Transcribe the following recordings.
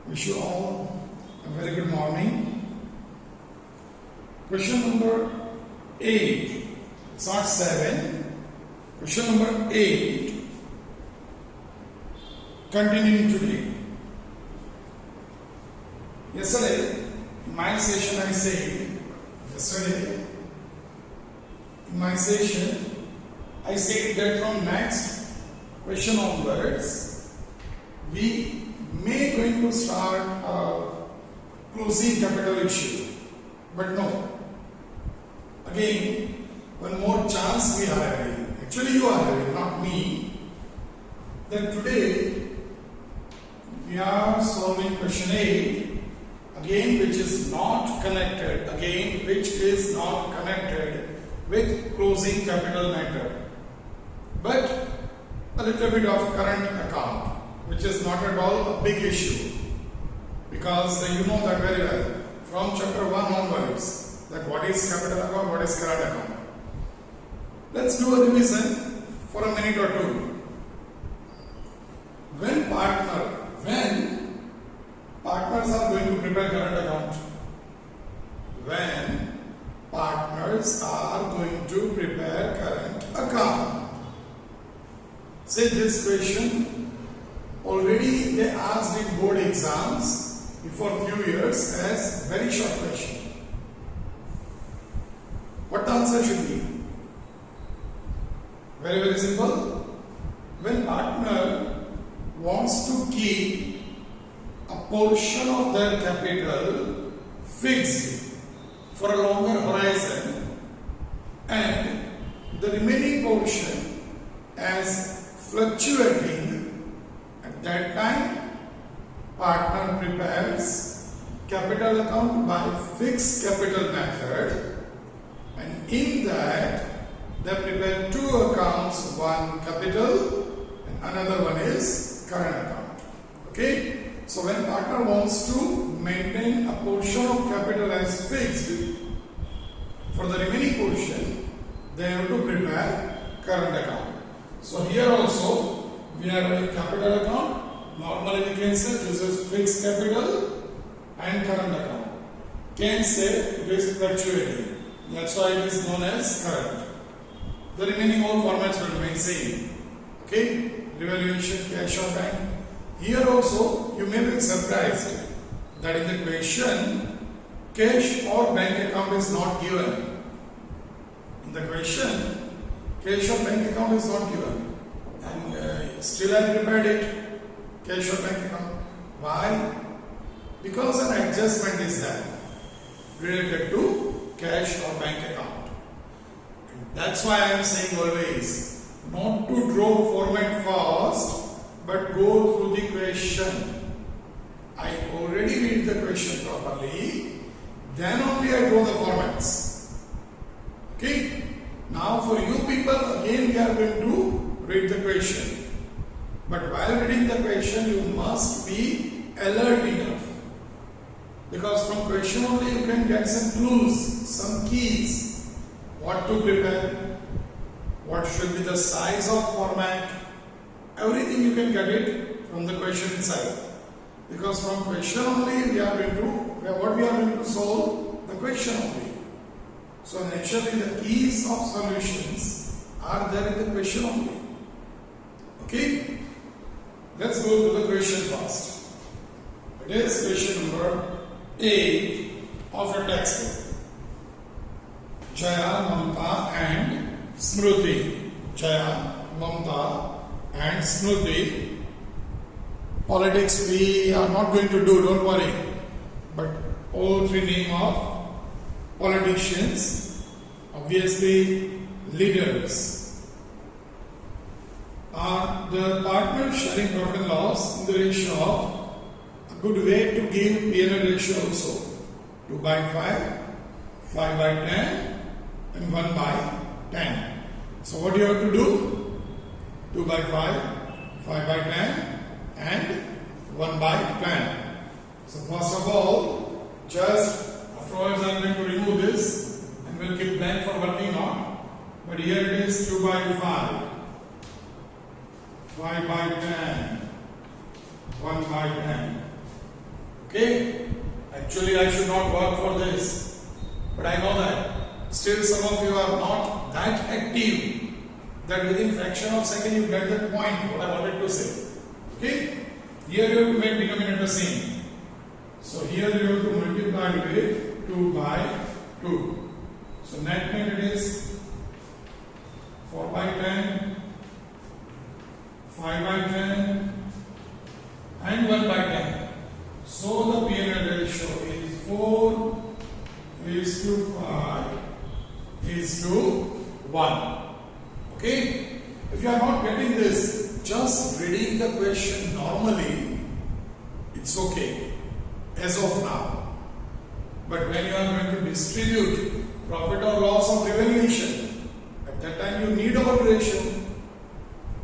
Wish you all a very good morning. Question number 8. It's not 7. Question number 8. Continuing today. Yesterday, in my session, I said, that from next question onwards, we may going to start a closing capital issue. But no. Again, one more chance we are having. Actually, you are having, not me. Then today, we are solving question 8. Again, which is not connected. With closing capital matter. But a little bit of current account, which is not at all a big issue. Because you know that very well. From chapter 1 onwards, that what is capital account, what is current account. Let's do a revision for a minute or two. When partners are going to prepare current account, say this question already they asked in board exams before a few years as very short question. What the answer should be? Very, very simple. When partner wants to keep a portion of their capital fixed for a longer horizon and the remaining portion as fluctuating, at that time partner prepares capital account by fixed capital method, and in that they prepare two accounts, one capital and another one is current account. Okay, so when partner wants to maintain a portion of capital as fixed, for the remaining portion they have to prepare current account. So here also we are having capital account. Normally we can say this is fixed capital and current account. Can say it is fluctuating. That's why it is known as current. The remaining all formats will remain same. Okay? Revaluation, cash or bank. Here also you may be surprised that in the question cash or bank account is not given. In the question cash or bank account is not given, and still I prepared it, cash or bank account. Why? Because an adjustment is there related to cash or bank account. And that's why I am saying always not to draw format first, but go through the question. I already read the question properly, then only I draw the formats. Okay? Now for you people, again we are going to read the question. But while reading the question, you must be alert enough. Because from question only you can get some clues, some keys. What to prepare, what should be the size of format. Everything you can get it from the question itself. Because from question only what we are going to solve, the question only. So naturally the keys of solutions are there in the question only. Okay? Let's go to the question first. It is question number 8 of your textbook. Jaya, Mamta and Smruti. Jaya, Mamta and Smruti. Politics we are not going to do, don't worry. But all three name of politicians, obviously leaders, are the partners sharing profit and loss in the ratio of a good way to give P&L ratio also. 2 by 5, 5 by 10 and 1 by 10. So what do you have to do? 2 by 5, 5 by 10 and 1 by 10. So first of all, just afterwards I am going to remove this and will keep blank for working on. But here it is 2 by 5, 5 by 10, 1 by 10. Okay? Actually, I should not work for this, but I know that. Still, some of you are not that active that within fraction of second you get that point, what I wanted to say. Okay? Here you have to make denominator same. So here you have to multiply with 2 by 2. So net it is 4 by 10, 5 by 10 and 1 by 10. So the P&L ratio is 4 is to 5 is to 1. Okay? If you are not getting this, just reading the question normally, it's okay as of now. But when you are going to distribute profit or loss of revaluation, at that time you need a ratio.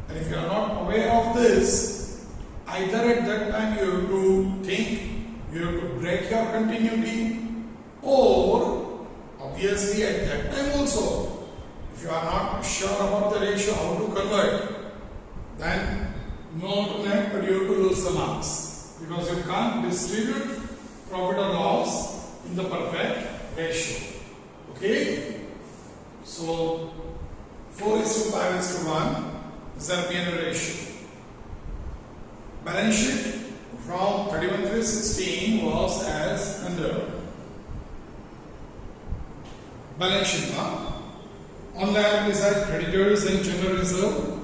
And if you are not aware of this, either at that time you have to think, you have to break your continuity, or obviously at that time also, if you are not sure about the ratio, how to convert, then no alternate, but you have to lose the marks, because you can't distribute profit or loss in the perfect ratio. Okay? So 4 is to 5 is to 1 is the P&L ratio. Balance sheet from 31/3/16 was as under. Balance sheet now. On the liability side, creditors and general reserve,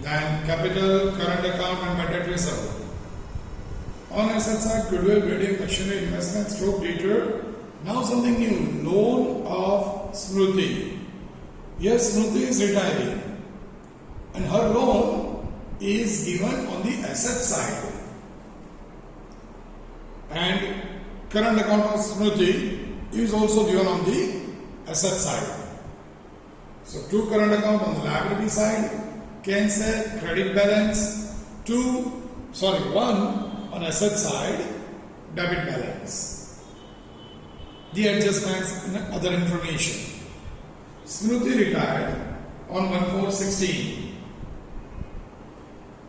then capital, current account and bad debt reserve. On asset side, goodwill, building, machinery, investment, stroke, debtor. Now something new, loan of Smruti. Yes, Smruti is retiring and her loan is given on the asset side. And current account of Smruti is also given on the asset side. So, 2 current account on the liability side, can say credit balance, 1 on asset side, debit balance. The adjustments and other information. Smruti retired on 1/4/16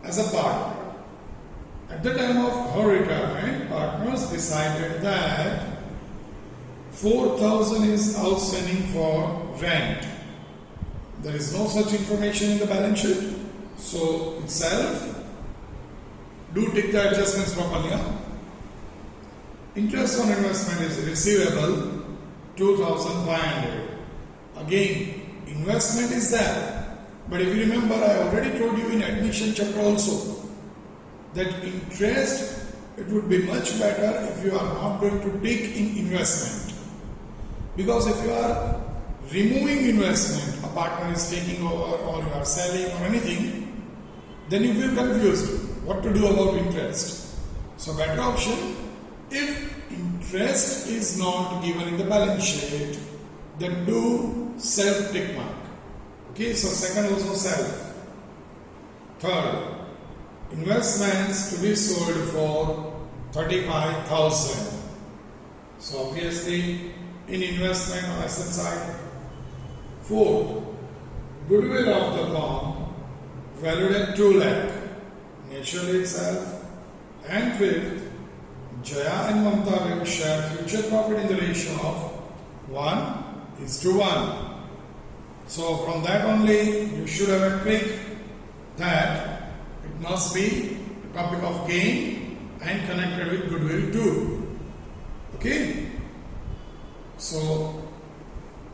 as a partner. At the time of her retirement, partners decided that 4,000 is outstanding for rent. There is no such information in the balance sheet. So itself, do take the adjustments properly. Interest on investment is receivable 2,500. Again, investment is there. But if you remember, I already told you in admission chapter also that interest, it would be much better if you are not going to take in investment. Because if you are removing investment, a partner is taking over or you are selling or anything, then you feel confused what to do about interest. So better option, if interest is not given in the balance sheet, then do self tick mark. Okay, so second also self. Third, investments to be sold for 35,000. So obviously in investment or asset side. Fourth, goodwill of the firm valued at 2 lakh, naturally itself. And fifth, Jaya and Mamta will share future profit in the ratio of 1:1. So from that only you should have a click that it must be a topic of gain and connected with goodwill too. Okay? So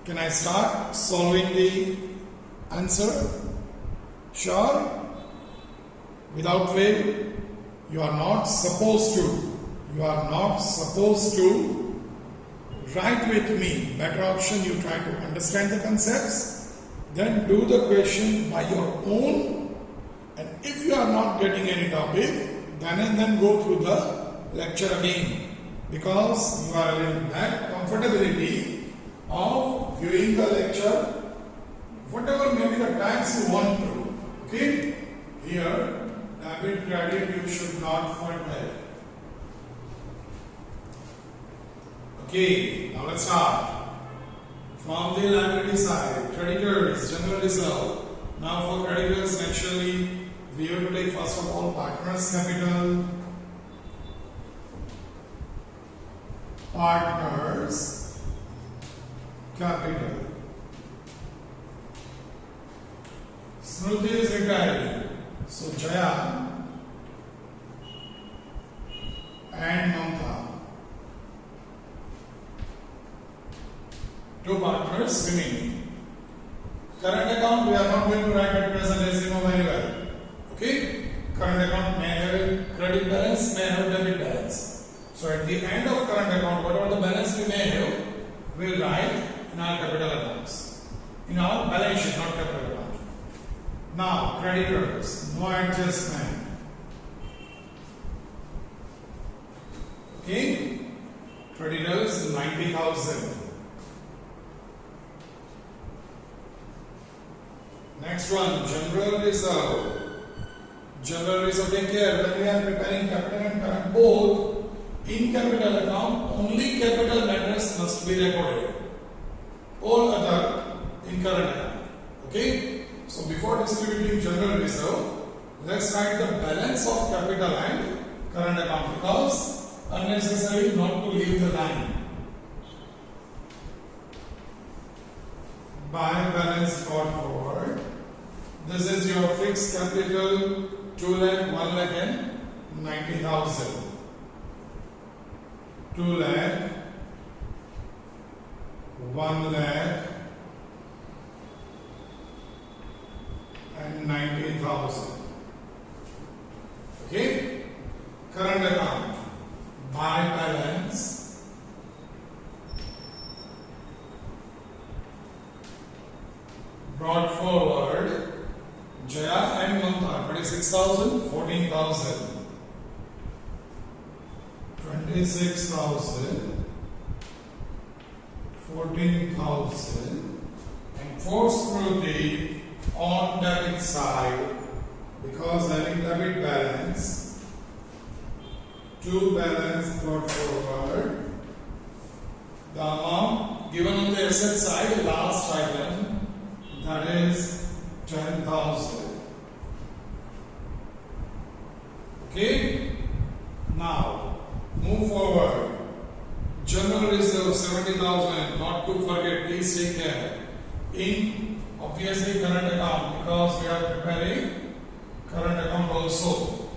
can I start solving the answer? Sure? Without fail, you are not supposed to write with me. Better option, you try to understand the concepts, then do the question by your own, and if you are not getting any topic, then go through the lecture again, because you are in that comfortability of viewing the lecture whatever may be the times you want to. Okay? Here, debit credit you should not forget. Okay, now let's start. From the liability side, creditors, general reserve. Now for creditors, naturally, we have to take first of all partners' capital. partners capital. Smriti is retiring, so Jaya and Mamta, two partners remaining. Current account we are not going to write at present, as you know very well. Okay, current account may have credit balance, may have debit balance. So at the end of current account, whatever the balance we may have, we will write in our capital accounts, in our balance sheet, not capital account. Now creditors, no adjustment. Okay, creditors 90,000. Next one, general reserve. General reserve, take care when we are preparing capital and current both. In capital account, only capital matters must be recorded. All other in current account. Okay? So before distributing general reserve, let's write the balance of capital and current account, because unnecessary not to leave the line. By balance brought forward. This is your fixed capital, 2 lakh, 1 lakh and 90,000. 2 lakh, 1 lakh and 90,000. Okay? Current account. By balance brought forward. Jaya and Mamta, 26,000, 14,000. 26,000, 14,000, and for Smriti on debit side, because having debit balance, to balance brought forward, the amount given on the asset side, last item, that is 10,000. Okay? Now, move forward. General reserve 70,000. Not to forget, please take care. In obviously current account, because we are preparing current account also.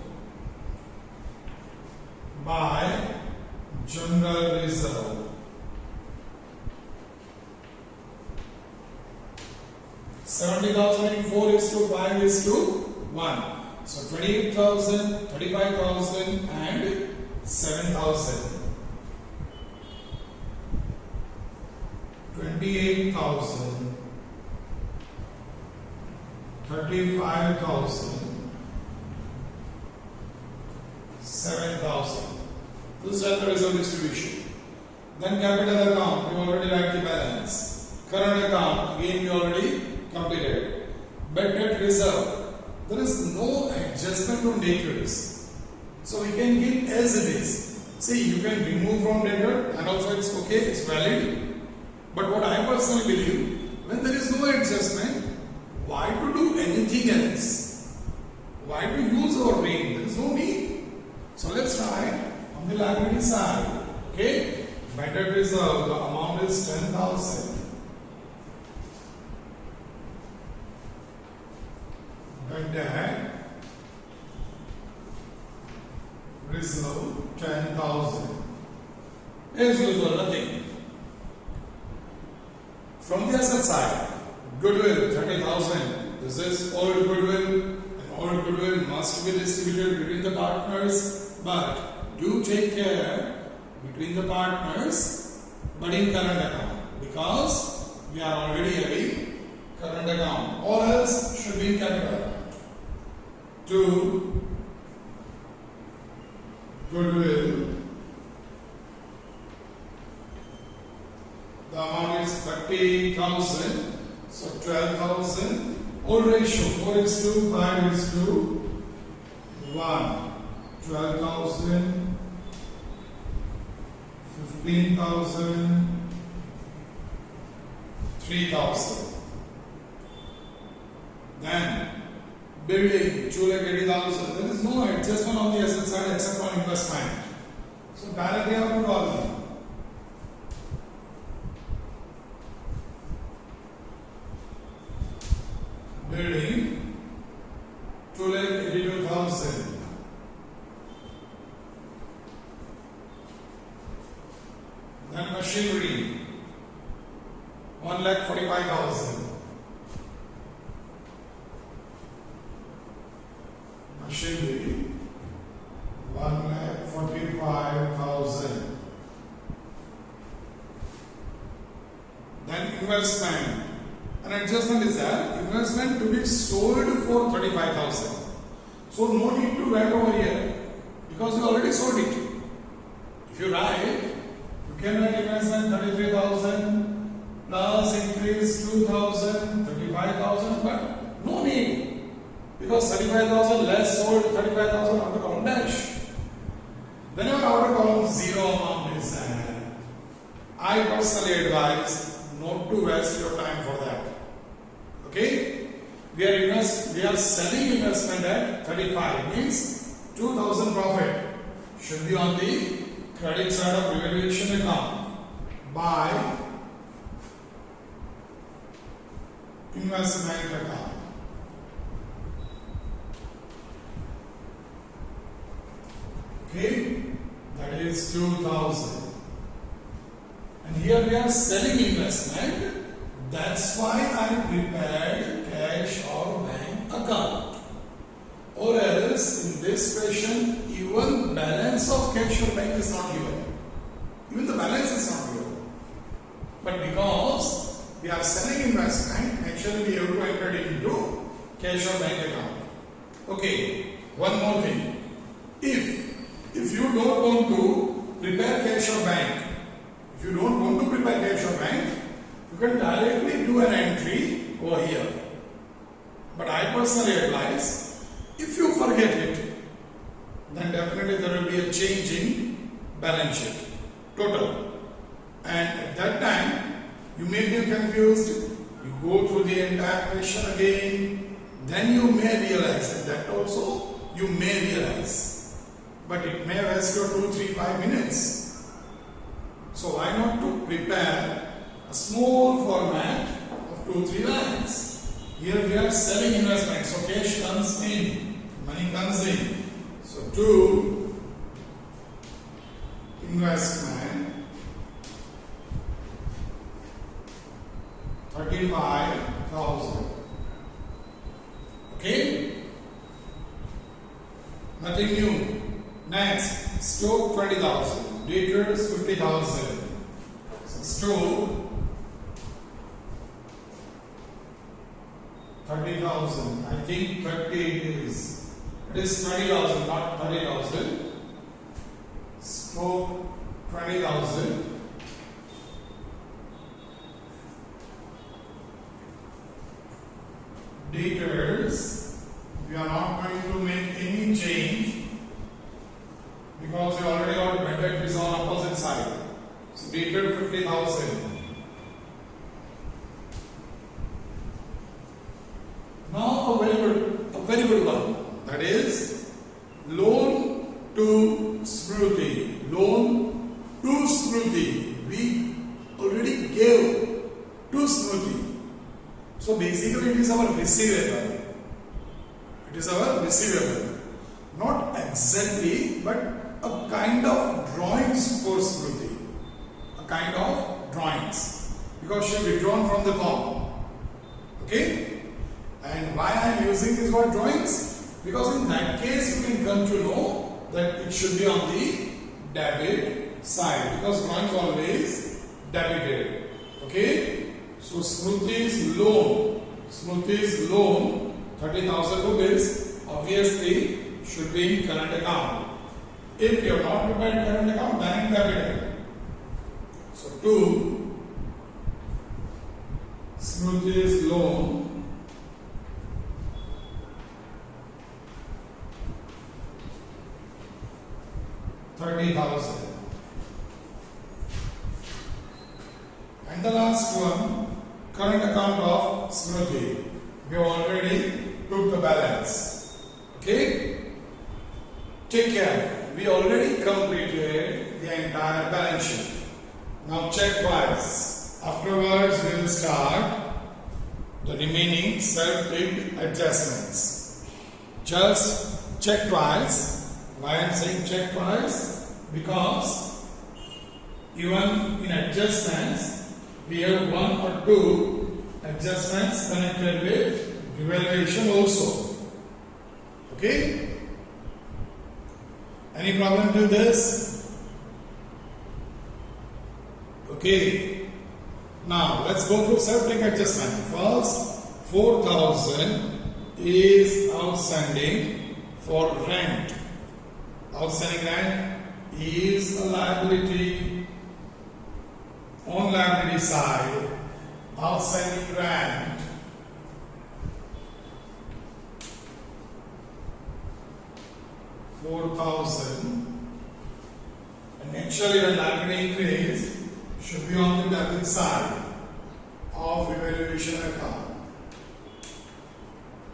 By general reserve. $70,000 in 4 is to 5 is to 1. So 28,000, 35,000 and 7,000. 28,000, 35,000, 7,000. This is the reserve distribution. Then capital account, we already write the balance. Current account, again we already completed. Bad debt reserve, there is no adjustment on debtors, so we can give as it is. See, you can remove from debtor and also it's okay, it's valid. But what I personally believe, when there is no adjustment, why to do anything else? Why to use our brain? There is no need. So let's try on the liability side. Okay, bad debt reserve, the amount is 10,000. Bad debt reserve 10,000. As usual, nothing. From the asset side, goodwill 30,000. This is old goodwill, and old goodwill must be distributed between the partners. But do take care between the partners, but in current account, because we are already having current account. All else should be in capital account. 2 goodwill. The amount is 30,000. So 12,000. Old ratio 4 is to 5 is to 1. 12,000. 15,000. 3,000. Then building 2,80,000. There is no adjustment on the asset side except on investment. So directly I have to call them. building 2,82,000. Then machinery 1,45,000. Machinery 1,45,000. Then investment. An adjustment is there. Investment to be sold for 35,000. So no need to write over here because you already sold it. If you write, you can write investment 33,000 plus increase 2,000, 35,000, but no need because 35,000 less sold 35,000 outer column dash. Whenever outer column 0 amount is there, I personally advise not to waste your time for that. Okay? We are selling investment at 35, means 2,000 profit should be on the credit side of revaluation account by investment account. Okay? That is 2,000. And here we are selling investment. That's why I prepared cash or bank account. Or else in this question, even balance of cash or bank is not given. Even the balance is not given. But because we are selling investment, actually we have to enter it into cash or bank account. Okay, one more thing. If you don't want to prepare cash or bank, if you don't want to prepare cash or bank, you can directly do an entry over here. But I personally advise, if you forget it, then definitely there will be a change in balance sheet, total. And at that time, you may feel confused, you go through the entire question again, then you may realize, and that also you may realize. But it may waste your 2, 3, 5 minutes. So why not to prepare a small format of 2, 3 lines. Here we are selling investment, so cash comes in, money comes in. So to investment 35,000. Okay? Nothing new. Next, stock 20,000. Debtors 50,000. So stock 30,000. I think 30 it is. It is 20,000, not 30,000. Stock 20,000. Debtors, we are not going to make any change because we already got bad debt is on opposite side. So debtor 50,000. Now a very good one. That is loan to Smruti. Loan to Smruti. We already gave to Smruti. So basically it is our receivable. It is our receivable. Not exactly, but a kind of drawings for Smruti. A kind of drawings. Because she withdrawn from the form. Okay? And why I am using this word drawings? Because in that case you can come to know that it should be on the debit side. Because drawings always debited. Okay? So Smruti's loan 30,000 rupees obviously should be in current account. If you have not prepared current account, then in capital. So to Smruti's loan 30,000. And the last one, current account of Smruti. We already took the balance. Okay? Take care. We already completed the entire balance sheet. Now check twice. Afterwards we will start the remaining self-ticked adjustments. Just check twice. Why I am saying check twice? Because even in adjustments, we have one or two adjustments connected with revaluation also. Okay? Any problem to this? Okay. Now let's go through self-ticked adjustment. First, 4,000 is outstanding for rent. Outstanding rent is a liability. On liability side, outstanding rent $4,000, and actually when liability increase should be on the debit side of revaluation account.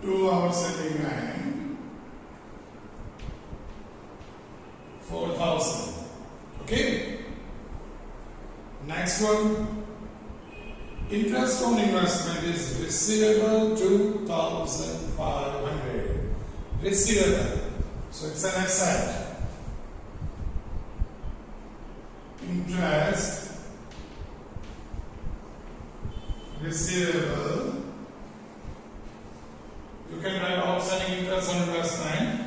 2 outstanding rent, 4,000. Okay. Next one, interest on investment is receivable 2,500. Receivable, so it's an asset. Interest receivable. You can write outstanding interest on investment.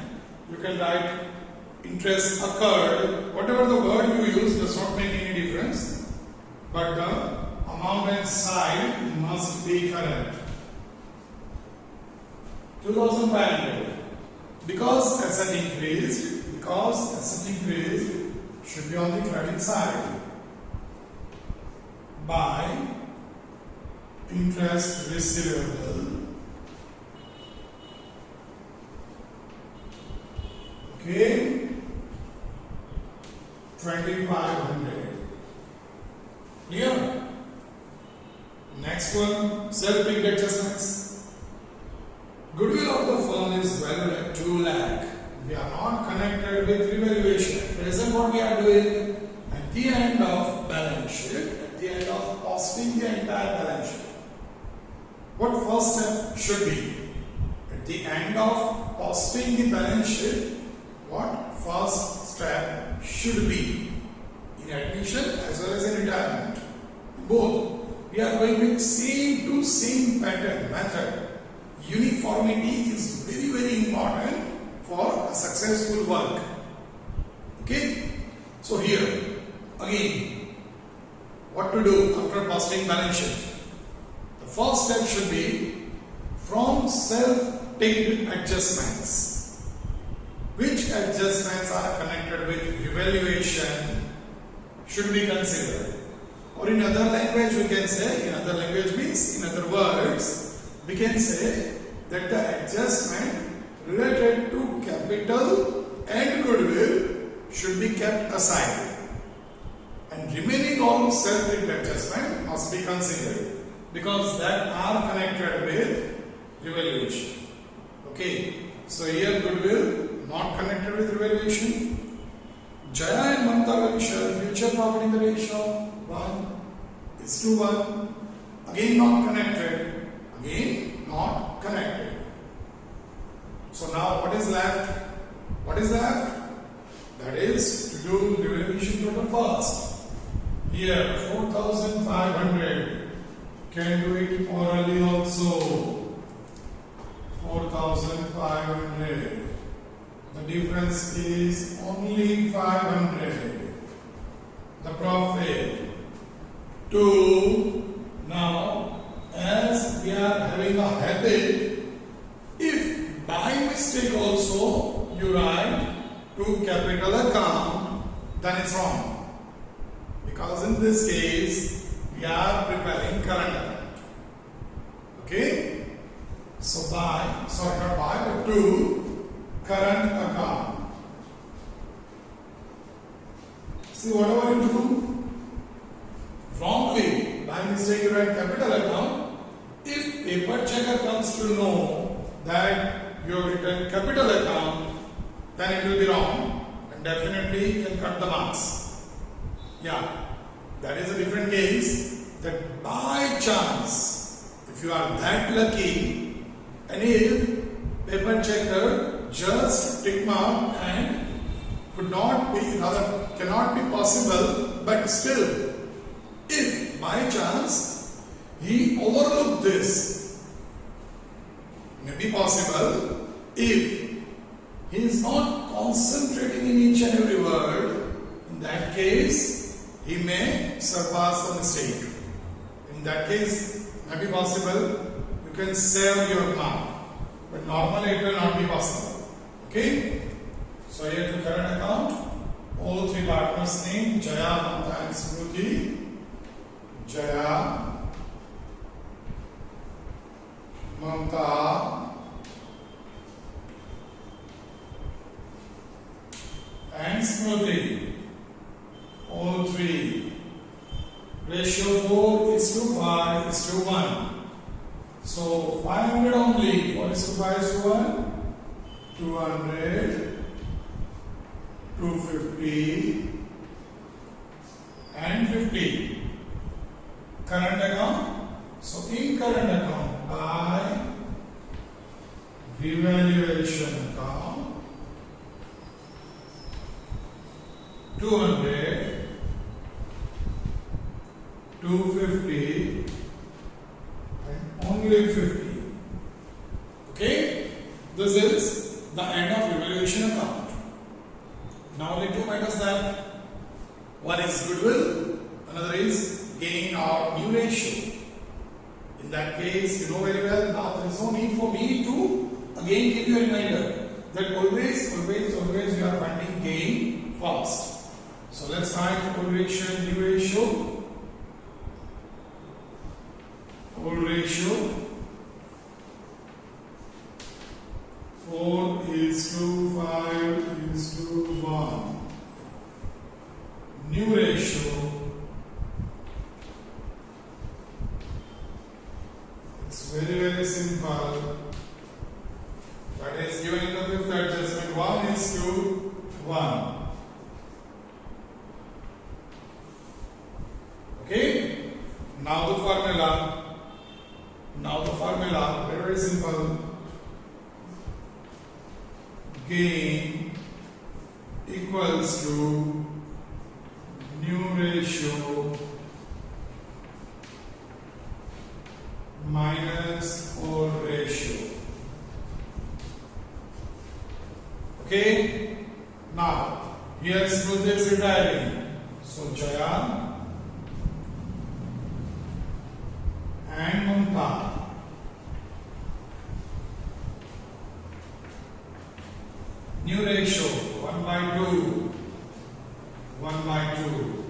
You can write interest occurred. Whatever the word you use does not make any difference. But the amount and side must be correct. 2,500. Because asset increased, should be on the credit side by interest receivable. Okay, 2,500. Clear? Next one, self-ticked adjustments. Goodwill of the firm is valued at 2 lakh. We are not connected with revaluation. At present, what we are doing at the end of balance sheet, at the end of posting the entire balance sheet, what first step should be? At the end of posting the balance sheet, what first step should be? In admission as well as in retirement. Both, we are going with same to same pattern method. Uniformity is very, very important for a successful work. Okay? So here, again, what to do after posting balance sheet? The first step should be from self-ticked adjustments. Which adjustments are connected with revaluation should be considered. Or in other language we can say, in other language means, in other words, we can say that the adjustment related to capital and goodwill should be kept aside. And remaining all self-ticked adjustment must be considered because that are connected with revaluation. Okay, so here goodwill not connected with revaluation. Jaya and Mamta will share future profit in the ratio 1:1. Again not connected. Again not connected. So now what is left? What is left? That is to do revaluation total first. Here 4,500. Can do it orally also. 4,500. The difference is only 500. The profit 2. Now, as we are having a habit, if by mistake also you write to capital account, then it's wrong. Because in this case, we are preparing current account. Okay? So to current account. See, whatever you do wrongly, by mistake you write capital account, if paper checker comes to know that you have written capital account, then it will be wrong and definitely can cut the marks. Yeah, that is a different case, that by chance, if you are that lucky And if paper checker just tick mark and cannot be possible, but still, if by chance he overlooked this, may be possible if he is not concentrating in each and every word. In that case, he may surpass the mistake. In that case, may be possible. You can save your mark, but normally it will not be possible. Okay? So here to current account, all three partners' name: Jaya, Mamta, and Smruti. Jaya, Mamta, and Smruti. All three. Ratio 4 is to 5 is to 1. So 500 only. What is to 5 is to 1? 200, 250, and 50. Current account. So in current account, by revaluation account, 200, 250, and only 50. Okay? This is the end of revaluation account. Now only two matters left. One is goodwill, another is gain or new ratio. In that case, you know very well, now there is no need for me to again give you a reminder that always we are finding gain first. So let's write old ratio, new ratio. Old ratio 4 is to 5 is to 1. New ratio, it's very simple. That is given in the fifth adjustment. 1 is to 1. Okay? Now the formula. Very simple. Gain equals to new ratio minus old ratio. Okay? Now, here Smruti is retiring. So Jaya and Mamta. New ratio 1 by 2. 1 by 2.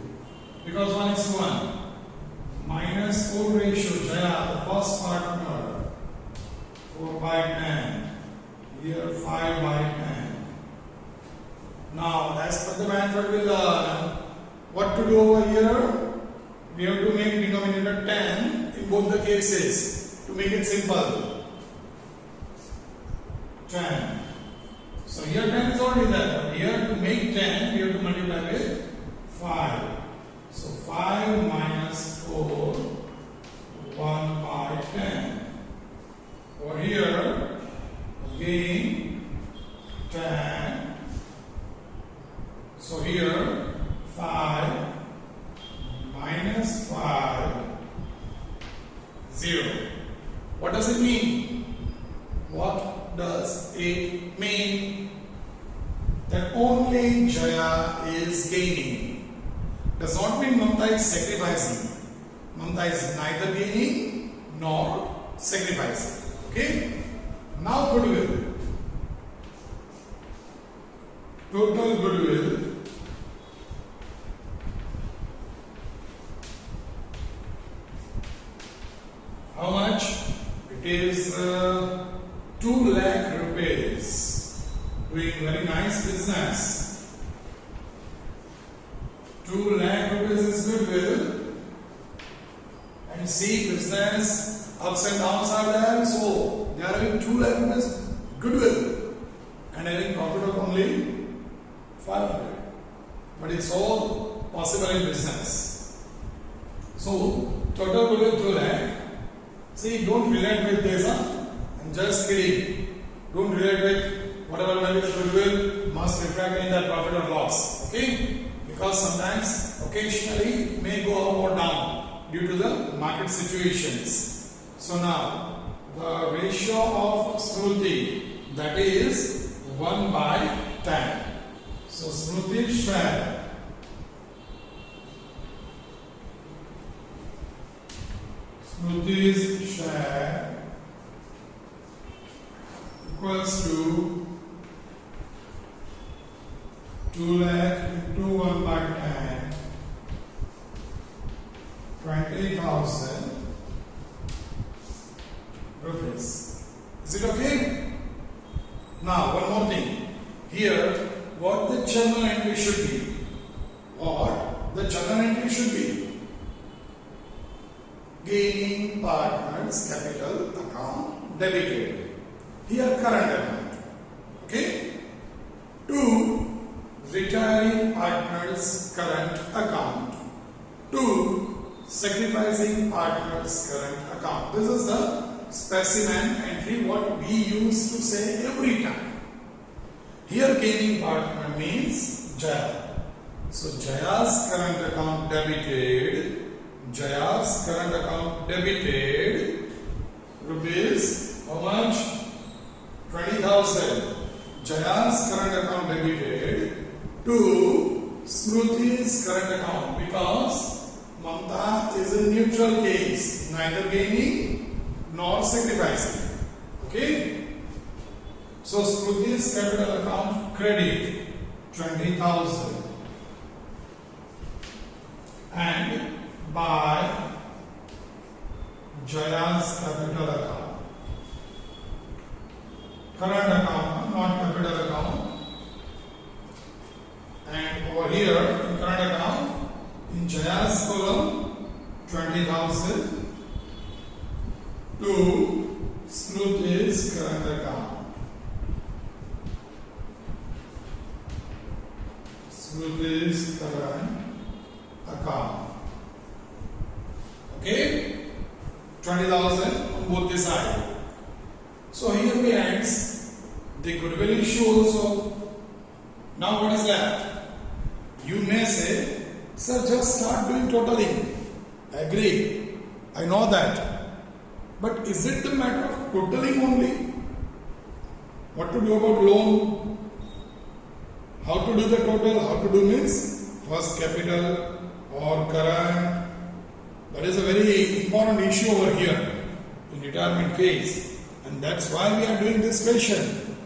Because 1 is 1. Minus old ratio, Jaya, the first partner, 4 by 10. Here 5 by 10. Now, as per the method we learn, what to do over here? We have to make denominator 10 in both the cases to make it simple. 10. So here 10 is already there, but here to make 10, we have to multiply with 5. So 5 minus 4, 1 by 10. Over here, again 10. So here 5 minus 5, 0. What does it mean? What does it mean? That only Jaya is gaining. Does not mean Mamta is sacrificing. Mamta is neither gaining nor sacrificing. Okay? Now goodwill. Total goodwill how much? It is 2 lakh rupees. Doing very nice business. 2 lakh rupees is goodwill. And see, business ups and downs are there, so they are having 2 lakh rupees goodwill and having profit of only 500. But it's all possible in business. So total goodwill 2 lakh. See, don't relate with this. I'm just kidding. Don't relate with whatever may be the goodwill must reflect in the profit or loss. Okay? Because sometimes, occasionally, it may go up or down due to the market situations. So now, the ratio of Smruti, that is 1/10. So Smruti's share equals to 2 lakh into 1/10, 20,000 rupees. Is it okay? Now, one more thing. Here, what the journal entry should be? What the journal entry should be? Gaining partners capital account debited. Here, current account. Okay? 2. Retiring partners current account. 2. Sacrificing partners current account. This is the specimen entry what we used to say every time. Here gaining partner means Jaya. So Jaya's current account debited. Jaya's current account debited rupees how much? 20,000. Jaya's current account debited to Smruti's current account because Mamta is a neutral case, neither gaining nor sacrificing. Okay? So Smruti's capital account credit 20,000 and by Jaya's capital account. Current account, not capital account. And over here in current account, in Jaya's column, 20,000 to Smruti's current account. Smruti's current account. Okay? 20,000 on both the side. So here we ends the goodwill issue also. Now what is left? You may say, sir, just start doing totaling. Agree. I know that. But is it the matter of totaling only? What to do about loan? How to do the total? How to do means first capital or current. That is a very important issue over here in retirement phase. And that's why we are doing this question.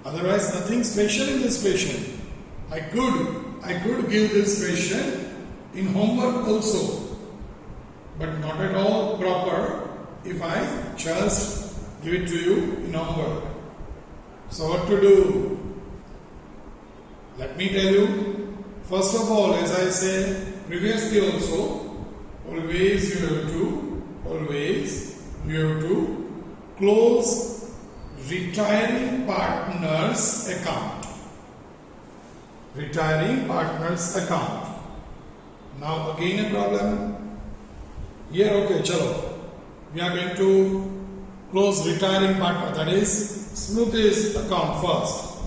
Otherwise, nothing special in this question. I could give this question in homework also, but not at all proper if I just give it to you in homework. So what to do? Let me tell you. First of all, as I said previously also, always you have to close retiring partners account. Retiring partners account. Now again a problem. Here, okay, chalo. We are going to close retiring partner, that is Smruti's account first.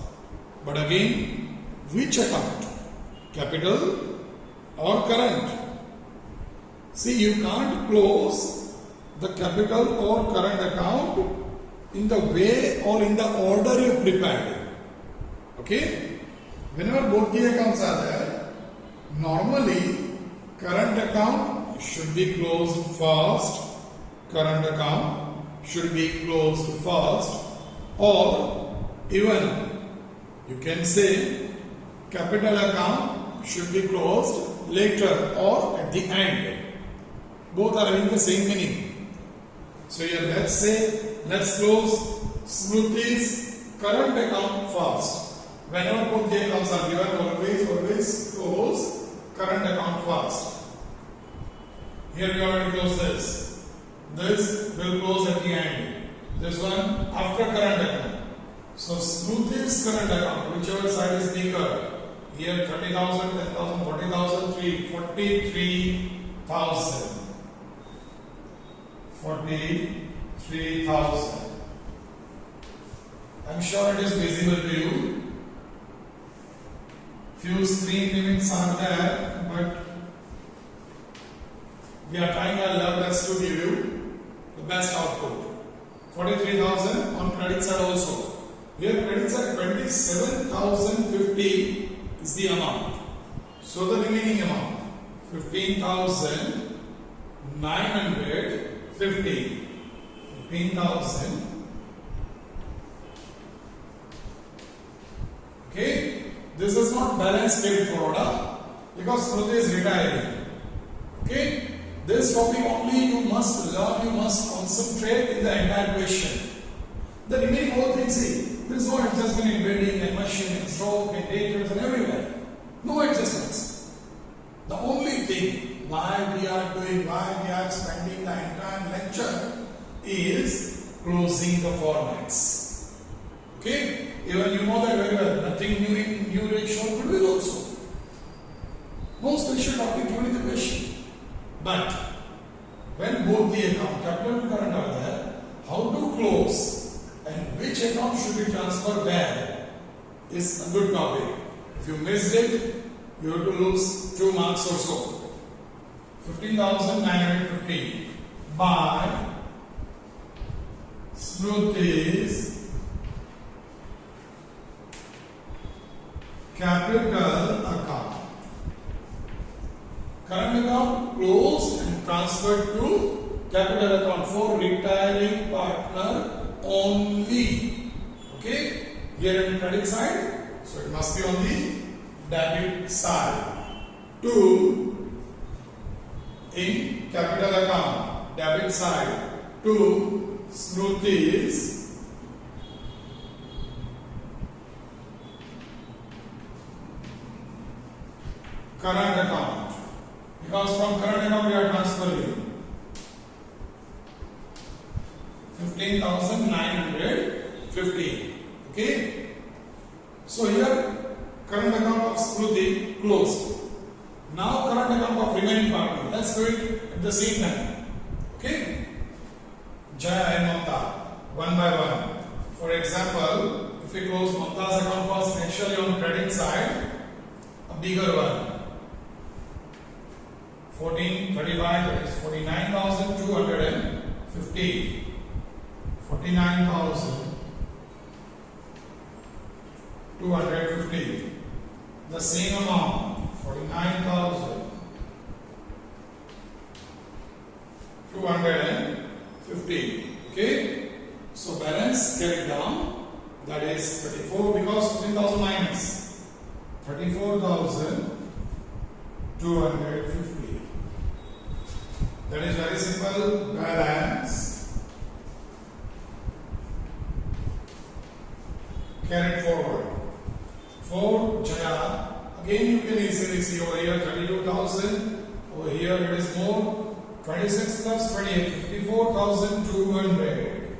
But again, which account? Capital or current? See, you can't close the capital or current account in the way or in the order you prepared. Okay? Whenever both the accounts are there, normally current account should be closed first, current account should be closed first, or even you can say capital account should be closed later or at the end. Both are having the same meaning. So here let's close Smruti's current account first. Whenever both the accounts are given, always close current account first. Here we already close this. This will close at the end. This one after current account. So Smruti's current account, whichever side is bigger. Here 30,000, 10,000, 40,000, 43,000. 43,000. I'm sure it is visible to you. Few screen limits are there, but we are trying our level best to give you the best output. 43,000 on credit side also. Here credit side 27,050 is the amount. So the remaining amount 15,950. 15,000. Okay. This is not balance carried forward because Smriti is retiring. Okay. This topic only you must learn, you must concentrate in the entire question. The remaining whole thing, see, there is no adjustment in bedding and machine and stroke and daters and everywhere. No adjustments. The only thing why we are spending the entire lecture is closing the formats. Okay? Even you know that very well, nothing new in new ratio could be also. No special topic given in the question. But when both the account, capital and current are there, how to close and which account should be transferred where is a good topic. If you missed it, you have to lose 2 marks or so. 15,950 by Smriti's capital account. Current account closed and transferred to capital account for retiring partner only. Okay, here in credit side, so it must be on the debit side. 2 in capital account, debit side, 2 Smriti's current account. Because from current account we are transferring 15,950. Okay. So here current account of Smriti closed. Now current account of remaining partner. Let's do it at the same time. Okay. Jaya and Mamta, one by one. For example, if we close Mamta's account first, actually on credit side, a bigger one. 1435, that is 49,250. 49,250. The same amount, 49,250. Okay. So balance carried down. That is 34 because 15,000 minus 34,250. That is very simple. Balance carried forward. For Jaya, again you can easily see over here 32,000. Over here it is more. 26 plus 28, 54,200.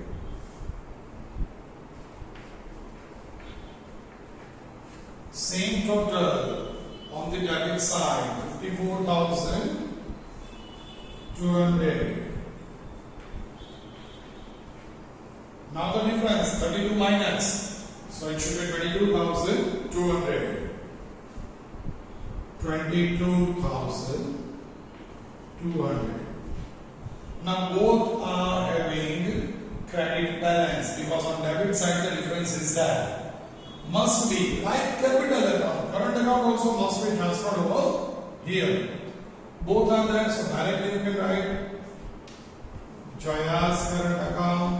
Same total on the debit side, 54,200. Now the difference, 32 minus. So it should be 22,200. 22,200. Now both are having credit balance because on debit side the difference is that must be like capital account. Current account also must be transferred over here. Both are there, so directly you can write Jaya's current account.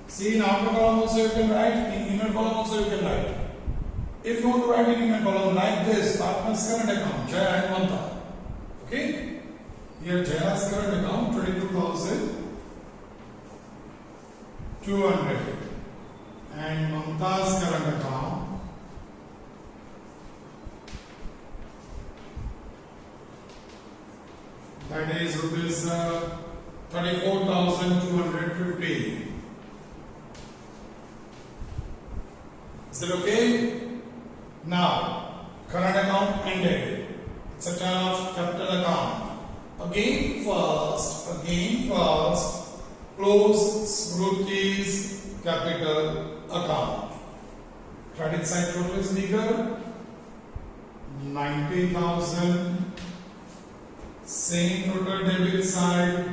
See, in outer column also you can write, in inner column also you can write. If you want to write in inner column like this, partner's current account, Jaya and Mamta. Okay? Here Jaya's current account 22,200 and Mamta's current account that is rupees 34,250. Is that okay? Now, current account ended. It's a turn of capital account. Again first, close Smruti's capital account. Credit side total is bigger, 90,000. Same total debit side.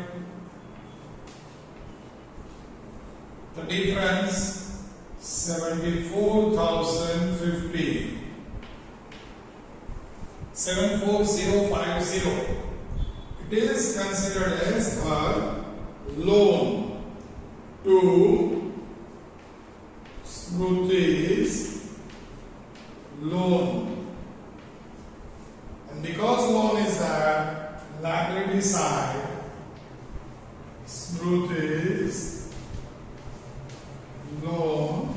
The difference 74,050. 74050. It is considered as a loan to Smruti's loan. And because loan is the liability side, Smruti's loan,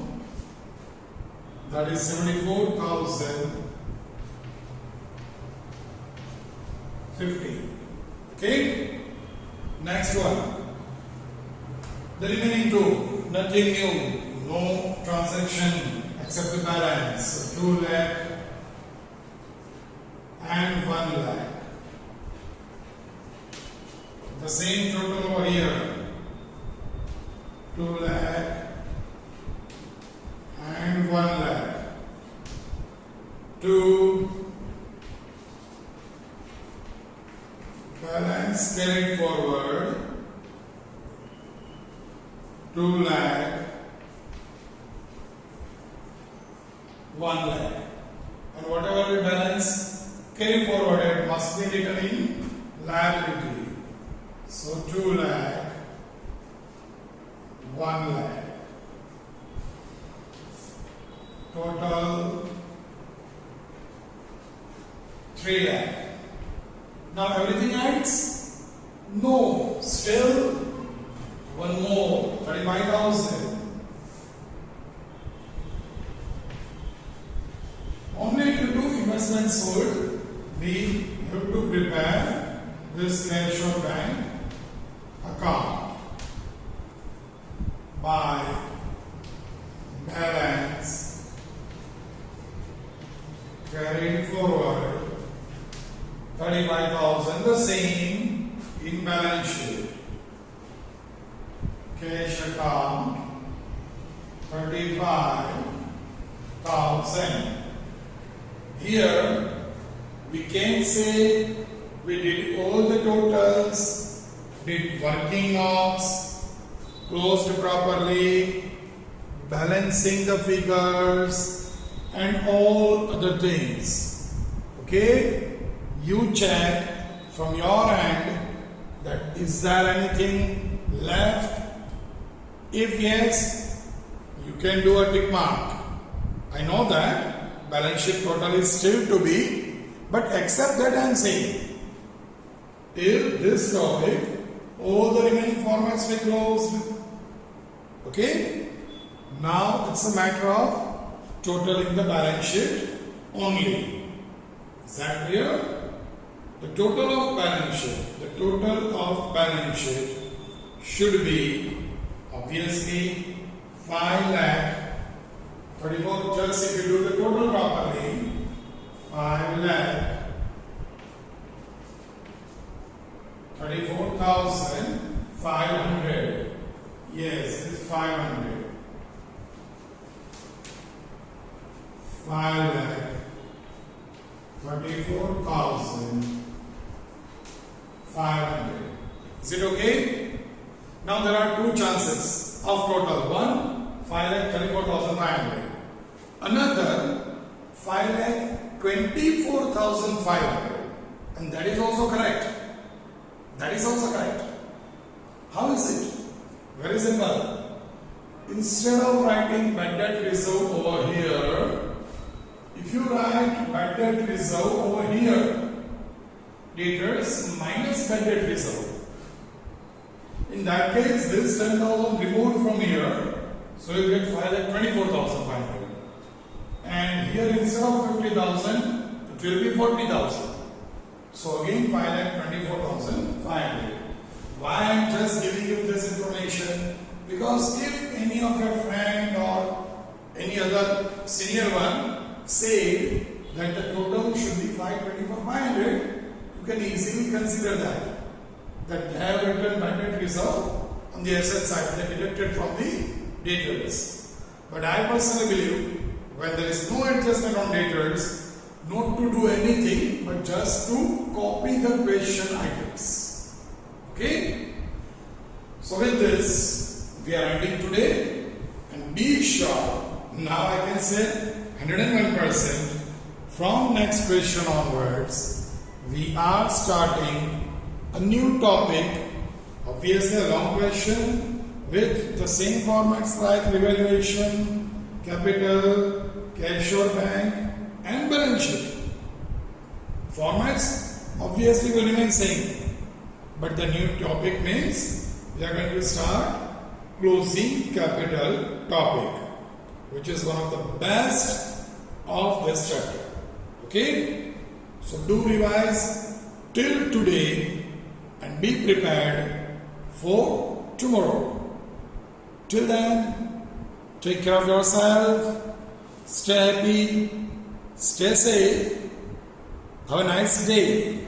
that is 74,050. Okay? Next one. The remaining two, nothing new, no transaction except the balance. So 2 lakh and 1 lakh. The same total over here, 2 lakh and 1 lakh. 2 balance carried forward, 2 lakh, 1 lakh. And whatever the balance carry forwarded must be written in liability. So 2 lakh, 1 lakh. Total 3 lakh. Now everything adds? No, still one more, 35,000. Only due to investment sold, we have to prepare this cash or bank account by balance carried forward 35,000, the same in balance sheet. Cash account 35,000. Here we can say we did all the totals, did working ops, closed properly, balancing the figures and all other things. Okay? You check from your end that is there anything left? If yes, you can do a tick mark. I know that balance sheet total is still to be, but except that I am saying till this topic all the remaining formats were closed. Okay? Now it's a matter of totaling the balance sheet only. Is that clear? The total of balance sheet should be obviously 5 lakh 34. Just if you do the total properly, 5 lakh 34,500. Yes, it's 500. 5 lakh 34,500. Is it okay? Now there are two chances of total. One, 5 lakh 34,500. Another, 5 lakh 24,500. And that is also correct. That is also correct. How is it? Very simple. Instead of writing bad debt reserve over here, if you write bad debt reserve over here, debtors minus bad debt reserve. In that case, this 10,000 removed from here, so you get 5,24,500. And here instead of 50,000, it will be 40,000. So again 5,24,500. Why I am just giving you this information? Because if any of your friend or any other senior one say that the total should be 524,500, you can easily consider that they have written bad debt reserve on the asset side, they deducted from the debtors. But I personally believe when there is no adjustment on debtors, not to do anything but just to copy the question items. Okay? So with this, we are ending today, and be sure, now I can say 101%, from next question onwards, we are starting a new topic, obviously a long question with the same formats like revaluation, capital, cash or bank, and balance sheet. Formats obviously will remain same, but the new topic means we are going to start closing capital topic, which is one of the best of this chapter. Okay? So do revise till today and be prepared for tomorrow. Till then, take care of yourself, stay happy, stay safe, have a nice day.